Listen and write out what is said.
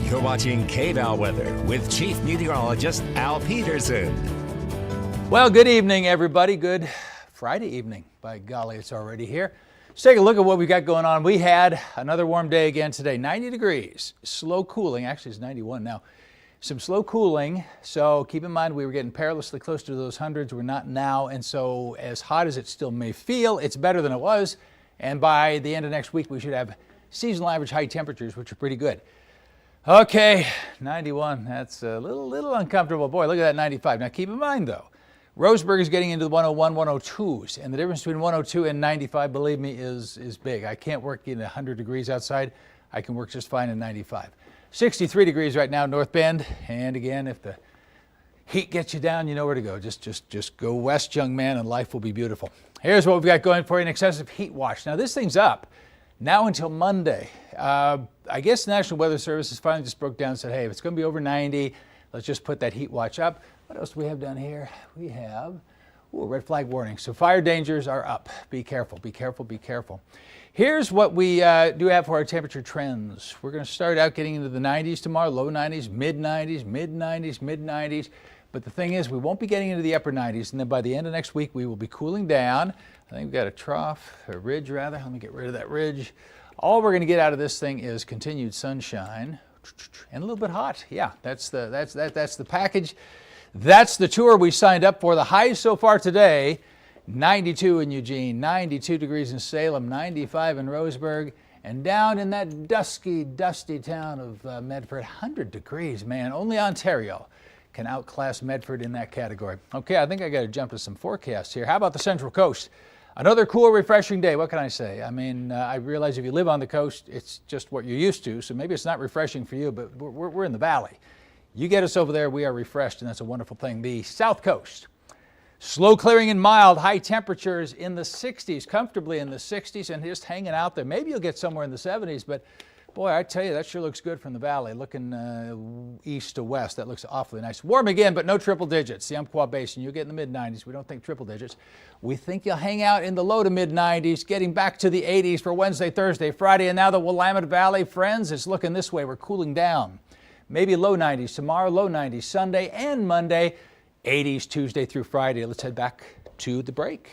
You're watching KVAL Weather with Chief Meteorologist Al Peterson. Well, good evening, everybody. Good Friday evening. By golly, it's already here. Let's take a look at what we got going on. We had another warm day again today, 90 degrees, slow cooling. Actually, it's 91 now. Some slow cooling, so keep in mind we were getting perilously close to those hundreds. We're not now, and so as hot as it still may feel, it's better than it was. And by the end of next week, we should have seasonal average high temperatures, which are pretty good. Okay, 91, that's a little uncomfortable. Boy, look at that 95. Now keep in mind though, Roseburg is getting into the 101, 102s, and the difference between 102 and 95, believe me, is big. I can't work in 100 degrees outside. I can work just fine in 95. 63 degrees right now, North Bend, and again, if the heat gets you down, you know where to go. Just go west, young man, and life will be beautiful. Here's what we've got going for you, an excessive heat watch. Now this thing's up now until Monday. I guess the National Weather Service has finally just broke down and said, hey, if it's going to be over 90, let's just put that heat watch up. What else do we have down here? We have red flag warning. So fire dangers are up. Be careful, be careful, be careful. Here's what we do have for our temperature trends. We're going to start out getting into the 90s tomorrow, low 90s, mid 90s, mid 90s, mid 90s. But the thing is, we won't be getting into the upper 90s. And then by the end of next week, we will be cooling down. I think we've got a ridge rather. Let me get rid of that ridge. All we're going to get out of this thing is continued sunshine and a little bit hot. Yeah, that's the package. That's the tour we signed up for. The highs so far today, 92 in Eugene, 92 degrees in Salem, 95 in Roseburg, and down in that dusty town of Medford, 100 degrees, man. Only Ontario can outclass Medford in that category. Okay, I think I got to jump to some forecasts here. How about the Central Coast? Another cool, refreshing day. What can I say? I mean, I realize if you live on the coast, it's just what you're used to, so maybe it's not refreshing for you, but we're in the valley. You get us over there, we are refreshed, and that's a wonderful thing. The South Coast, slow clearing and mild, high temperatures in the 60s, comfortably in the 60s, and just hanging out there. Maybe you'll get somewhere in the 70s, but boy, I tell you, that sure looks good from the valley. Looking east to west, that looks awfully nice. Warm again, but no triple digits. The Umpqua Basin, you'll get in the mid-90s. We don't think triple digits. We think you'll hang out in the low to mid-90s, getting back to the 80s for Wednesday, Thursday, Friday, and now the Willamette Valley, friends, it's looking this way. We're cooling down. Maybe low 90s tomorrow, low 90s Sunday and Monday, 80s Tuesday through Friday. Let's head back to the break.